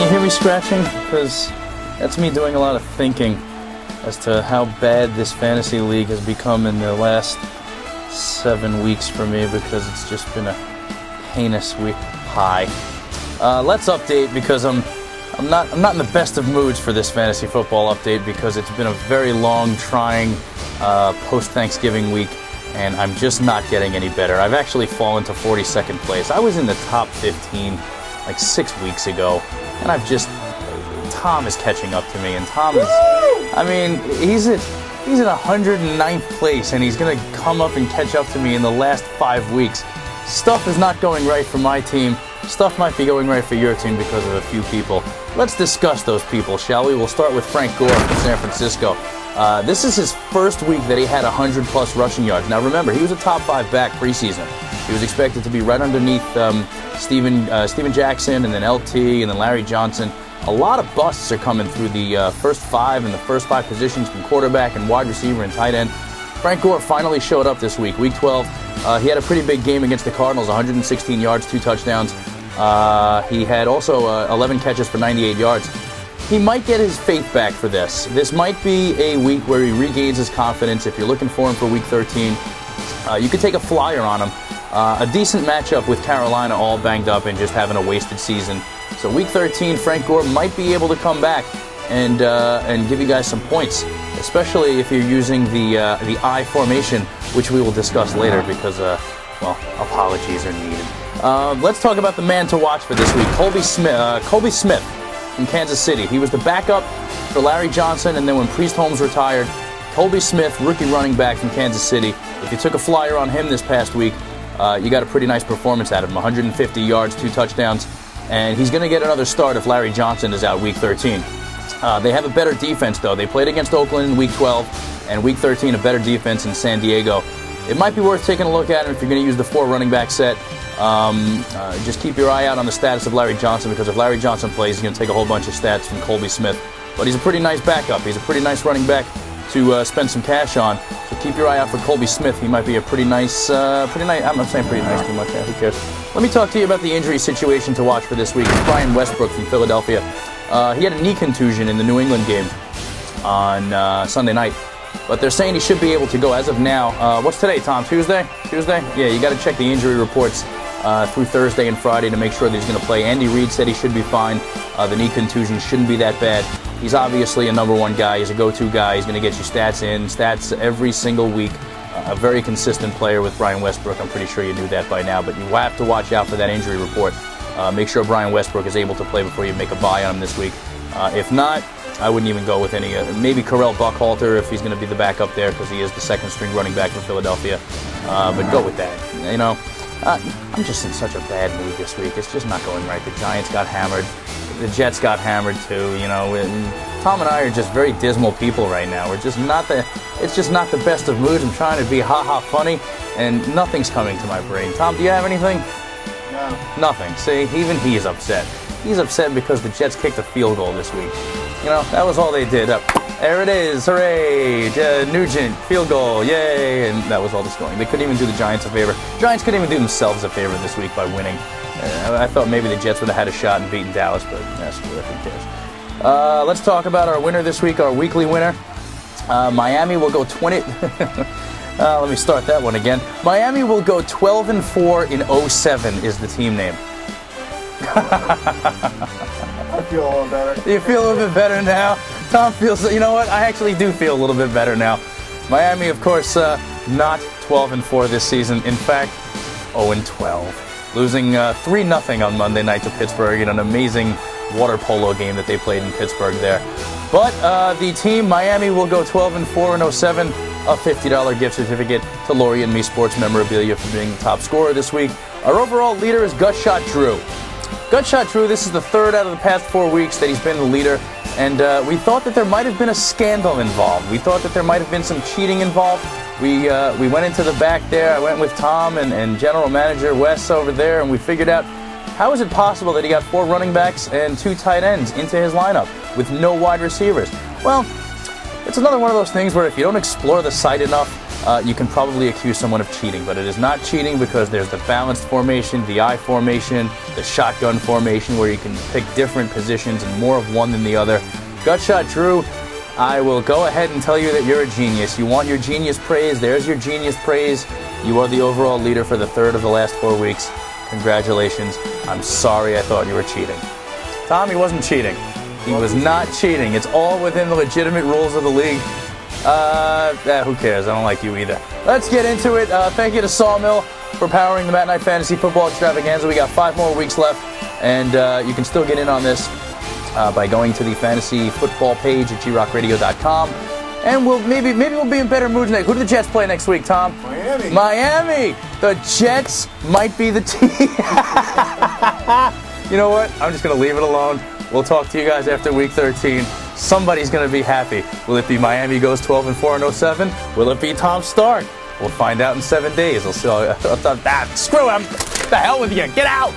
you hear me scratching? Because that's me doing a lot of thinking as to how bad this fantasy league has become in the last 7 weeks for me, because it's just been a heinous week. Hi. Let's update, because I'm not in the best of moods for this fantasy football update, because it's been a very long, trying post-Thanksgiving week, and I'm just not getting any better. I've actually fallen to 42nd place. I was in the top 15 like 6 weeks ago, and Tom is catching up to me, and Tom is, I mean, he's in 109th place, and he's going to come up and catch up to me in the last 5 weeks. Stuff is not going right for my team. Stuff might be going right for your team because of a few people. Let's discuss those people, shall we? We'll start with Frank Gore from San Francisco. This is his first week that he had 100-plus rushing yards. Now remember, he was a top 5 back preseason. He was expected to be right underneath Steven Jackson, and then LT, and then Larry Johnson. A lot of busts are coming through the first 5 and the first 5 positions, from quarterback and wide receiver and tight end. Frank Gore finally showed up this week, week 12. He had a pretty big game against the Cardinals, 116 yards, 2 touchdowns. He had also 11 catches for 98 yards. He might get his faith back for this. This might be a week where he regains his confidence. If you're looking for him for week 13, you could take a flyer on him. A decent matchup with Carolina, all banged up and just having a wasted season. So week 13, Frank Gore might be able to come back and give you guys some points, especially if you're using the I formation, which we will discuss later, because well, apologies are needed. Let's talk about the man to watch for this week, Colby Smith from Kansas City. He was the backup for Larry Johnson, and then when Priest Holmes retired, Colby Smith, rookie running back from Kansas City. If you took a flyer on him this past week, you got a pretty nice performance out of him. 150 yards, 2 touchdowns, and he's going to get another start if Larry Johnson is out week 13. They have a better defense, though. They played against Oakland in week 12, and week 13 a better defense in San Diego. It might be worth taking a look at him if you're going to use the 4 running back set. Just keep your eye out on the status of Larry Johnson, because if Larry Johnson plays, he's going to take a whole bunch of stats from Colby Smith. But he's a pretty nice backup. He's a pretty nice running back to spend some cash on. So keep your eye out for Colby Smith. He might be a pretty nice, I'm not saying pretty nice too much, who cares? Let me talk to you about the injury situation to watch for this week. It's Brian Westbrook from Philadelphia. He had a knee contusion in the New England game on Sunday night, but they're saying he should be able to go as of now. What's today, Tom? Tuesday? Yeah, you got to check the injury reports through Thursday and Friday to make sure that he's going to play. Andy Reid said he should be fine. The knee contusion shouldn't be that bad. He's obviously a #1 guy. He's a go-to guy. He's going to get you stats every single week. A very consistent player with Brian Westbrook. I'm pretty sure you knew that by now, but you have to watch out for that injury report. Make sure Brian Westbrook is able to play before you make a buy on him this week. If not, I wouldn't even go with any. Maybe Correll Buckhalter if he's going to be the backup there, because he is the 2nd-string running back for Philadelphia. But go with that. You know, I'm just in such a bad mood this week. It's just not going right. The Giants got hammered. The Jets got hammered too. You know, Tom and I are just very dismal people right now. We're just not it's just not the best of moods. I'm trying to be ha-ha funny, and nothing's coming to my brain. Tom, do you have anything? No. Nothing. See, even he's upset. He's upset because the Jets kicked a field goal this week. You know, that was all they did. There it is. Hooray. Nugent, field goal. Yay. And that was all the scoring. They couldn't even do the Giants a favor. Giants couldn't even do themselves a favor this week by winning. I thought maybe the Jets would have had a shot and beaten Dallas, but screw it. Who cares? Let's talk about our winner this week, our weekly winner. Miami will go 20... let me start that one again. Miami will go 12-4 in 07 is the team name. I feel a little better. You feel a little bit better now? Tom feels... You know what? I actually do feel a little bit better now. Miami, of course, not 12-4 this season. In fact, 0-12. Losing 3-0 on Monday night to Pittsburgh in an amazing water polo game that they played in Pittsburgh there. But the team, Miami, will go 12-4 in 07. A $50 gift certificate to Lori and Me Sports Memorabilia for being the top scorer this week. Our overall leader is Gutshot Drew. Gutshot Drew, this is the 3rd out of the past 4 weeks that he's been the leader. And we thought that there might have been a scandal involved. We thought that there might have been some cheating involved. We went into the back there. I went with Tom and General Manager Wes over there, and we figured out, how is it possible that he got 4 running backs and 2 tight ends into his lineup with no wide receivers? Well, it's another one of those things where if you don't explore the site enough, you can probably accuse someone of cheating, but it is not cheating because there's the balanced formation, the I formation, the shotgun formation where you can pick different positions and more of one than the other. Gutshot Drew, I will go ahead and tell you that you're a genius. You want your genius praise? There's your genius praise. You are the overall leader for the third of the last 4 weeks. Congratulations. I'm sorry I thought you were cheating. Tom, he wasn't cheating. He was not cheating. It's all within the legitimate rules of the league. Who cares? I don't like you either. Let's get into it. Thank you to Sawmill for powering the Matt Night Fantasy Football Extravaganza. We got 5 more weeks left, and you can still get in on this by going to the fantasy football page at grockradio.com. And maybe we'll be in better moods next. Who do the Jets play next week, Tom? Miami. Miami. The Jets might be the team. You know what? I'm just going to leave it alone. We'll talk to you guys after week 13. Somebody's going to be happy. Will it be Miami goes 12-4 and 07? Will it be Tom Stark? We'll find out in 7 days. Screw him. The hell with you. Get out.